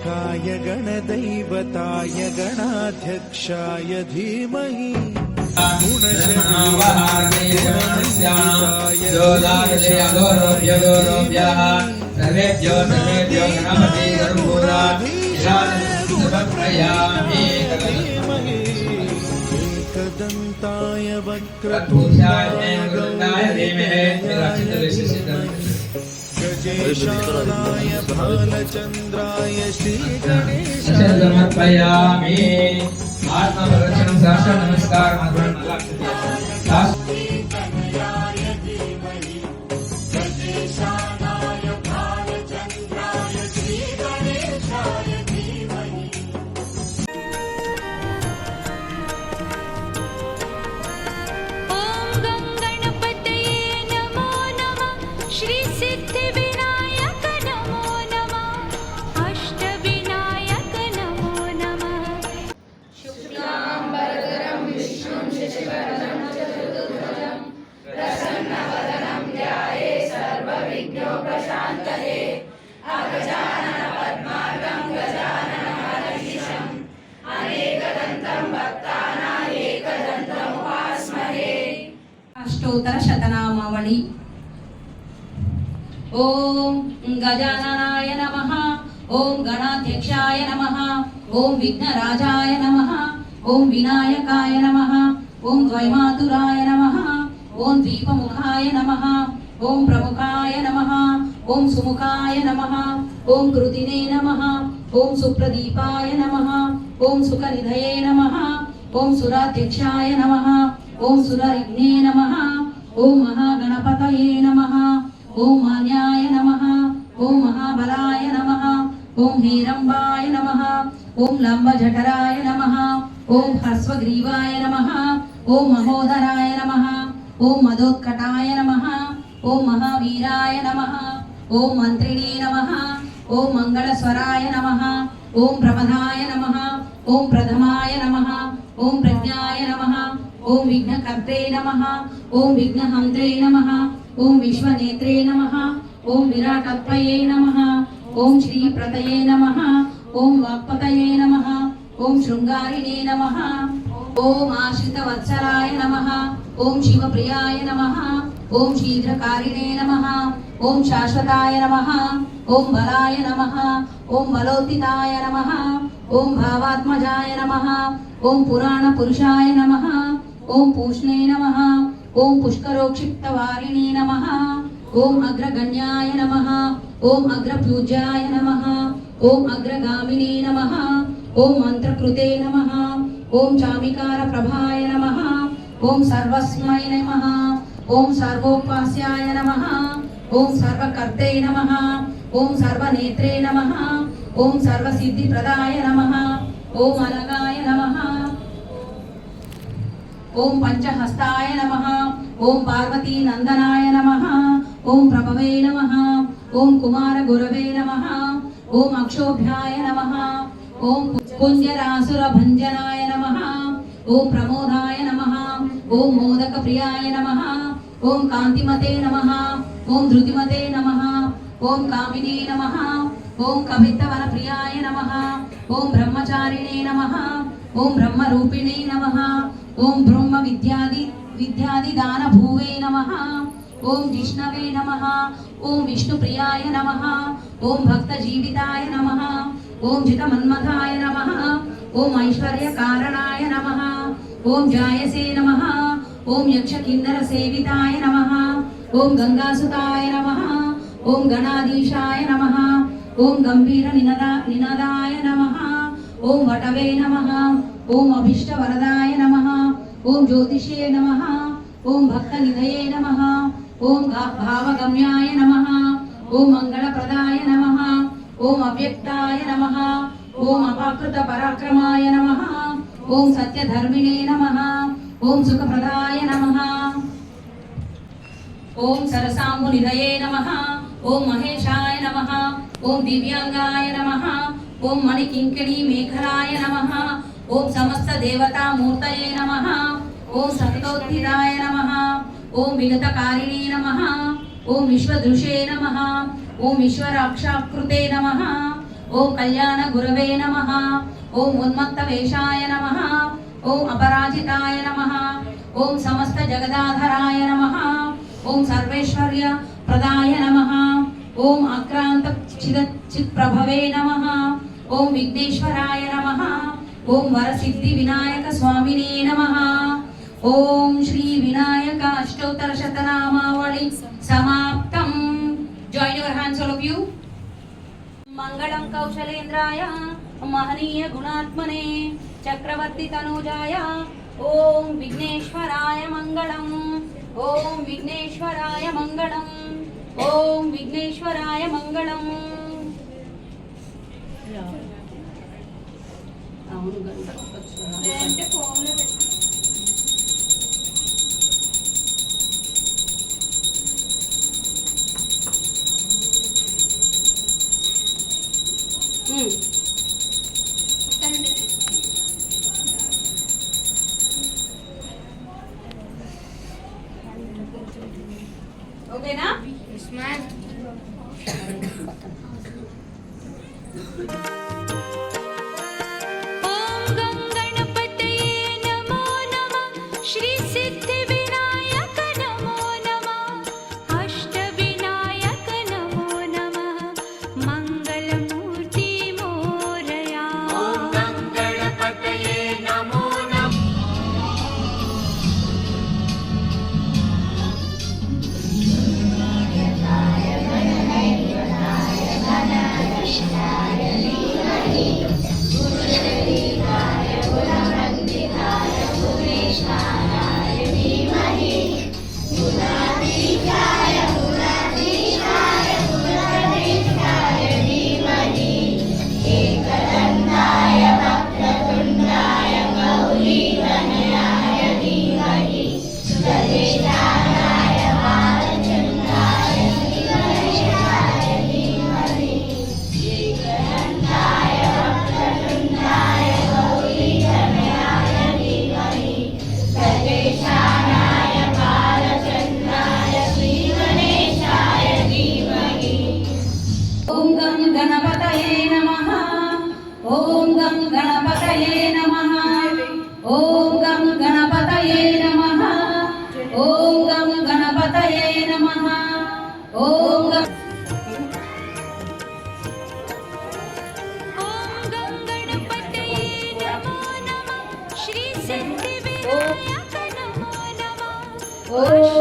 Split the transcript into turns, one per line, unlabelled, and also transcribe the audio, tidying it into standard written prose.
गणाध्यक्षाय गणदैवताय गणाध्यक्षाय धीमहि
सर्वेभ्यो गणपति
एकदन्ताय वक्रतुण्डाय गजेशाय भालचन्द्राय श्रीगणेशाय
समर्पयामि। आत्मप्रदक्षिणं सहस्र नमस्कारः
अष्टोत्तर शतनामावली। ओम गजाननाय नमः, ओम गणाध्यक्षाय नमः, ओम विघ्नराजाय नमः, ओम विनायकाय नमः, ओम द्वैमातुराय नमः, ओम दीपमुखाय नमः, ओम प्रमुखाय नमः, ओम सुमुखाय नमः, ओम कृतिने नमः, ओम सुप्रदीपाय नमः, ओम सुखनिधये नमः, ओम सुराध्यक्षाय नमः, ओम सुररिघ्ने नमः, ओम महागणपतये नमः, ओम मान्याय नमः, ओम महाबलाय नमः, ओम हेरंबाय नमः, ओम लंबजठराय नमः, ओम हस्वग्रीवाय नमः, ओम महोदराय नमः, ओम मदोत्कटाय नमः, ओम महावीराय नमः, ओम मंत्रिणे नमः, ओम मंगलस्वराय नमः, ओम प्रमदाय नमः, ओम प्रथमाय नमः, ओम प्रज्ञाय नमः, ओम विघ्नकर्त्रे नमः, ओम विघ्नहन्त्रे नमः, ओम विश्वनेत्रे नमः, ओम विराटत्वये नमः, ओम श्रीप्रतये नमः, ओम वाक्पतये नमः, ओम शृंगारिणे नमः, ओम आश्रितवत्सलाय नमः, ओम शिवप्रियाय नमः, ओम शीघ्रकारिणे नमः, ओम शाश्वताय नमः, ओम बलाय नमः, ओम बलोत्थिताय नमः, ओम भावात्मजाय नमः, ओम पुराणपुरुषाय नमः, ओम पूष्णे नमः, ओम पुष्करोक्षिप्तवारिणे नमः, ओम अग्रगण्याय नमः, ओम अग्रपूज्याय नमः, ओम अग्रगामिने नमः, ओम मंत्रकृते नमः, ओम चामिकार प्रभाय नमः, ओम सर्वस्मै नमः, ओम सर्वोपास्याय नमः, ओम सर्वकर्ते नमः, ओम सर्वनेत्रे नमः, ओम सर्वसिद्धिप्रदाय नमः, ओम अनगाय नमः, ओम पंचहस्ताय नमः, ओम पार्वती नंदनाय नमः, ओम प्रभवे नमः, ओम कुमार गुरवे नमः, ओम अक्षोभ्याय नमः, ओम कुंजरासुर भंजनाय नमः, ओम प्रमोदाय नमः, ओम मोदक प्रियाय नमः, ओम कांतिमते नमः, ओम धृतिमते नमः, ओम कामिने नमः, ओम कवित्तवन प्रियाय नमः, ओम ब्रह्मचारिणे नमः, ओम ब्रह्मरूपिणे नमः, ओम ब्रह्म विद्यादि दान भूवे नमः, ओम जिष्णवे नमः, ओम विष्णुप्रियाय नमः, ओम भक्त जीविताय नमः, ओम जितमन्मथाय नमः, ओम ऐश्वर्य कारणाय नमः, ओम जायसे नमः, ओम यक्ष किन्नर सेविताय नमः, ओम गंगासुताय नमः, ओम गणाधीशाय नमः, ओम गंभीर निनदाय नमः, ओम वटवे नमः, ओम अभीष्ट वरदाय नमः, ओम ज्योतिषे नमः, ओम भक्त निधये नमः, ओम भावगम्याय नमः, ओम मंगलप्रदाय नमः, ओम अव्यक्ताय नमः, ओम अपाकृत पराक्रमाय नमः, ओम सत्यधर्मिणे नमः, ओम सुखप्रदाय नमः, ओम सरसाम्बुनिधये नमः, ओम महेशाय नमः, ओम दिव्यांगाय नमः, ओम मणिकिंकिणी मेखलाय नमः, ओम समस्त देवता मूर्तये नमः, ओम सतोत्थिताय नमः, ओम विगतकारिणे नमः, ओम विश्वदृशे नमः, ओम विश्वराक्षाकृते नमः, ఓం కళ్యాణ గురవే నమః ఓం ఉన్మత్త వేషాయ నమః ఓం అపరాజితాయ నమః ఓం సమస్త జగదాధరాయ నమః ఓం సర్వేశ్వర్య ప్రదాయ నమః ఓం ఆక్రాంత చిత్ ప్రభవే నమః ఓం విఘ్నేశ్వరాయ నమః ఓం వరసిద్ధి వినాయక స్వామినే నమః ఓం శ్రీ వినాయక అష్టోత్తర శతనామావళి సమాప్తం. Join your hands all of you. మంగళం కౌశలేంద్రాయ మహనీయ గుణాత్మనే చక్రవర్తి తనూజాయ ఓం విఘ్నేశ్వరాయ మంగళం. ఓం విఘ్నేశ్వరాయ మంగళం. ఓం విఘ్నేశ్వరాయ మంగళం. అవును అంటే ఫోన్లో ఓకేనా? ఓం గం గణపతయే నమః. ఓం గం గణపతయే నమః. ఓం గం గణపతయే నమః. ఓం గం
గణపతయే నమో నమః శ్రీ సిద్ధి వినాయక నమో నమః.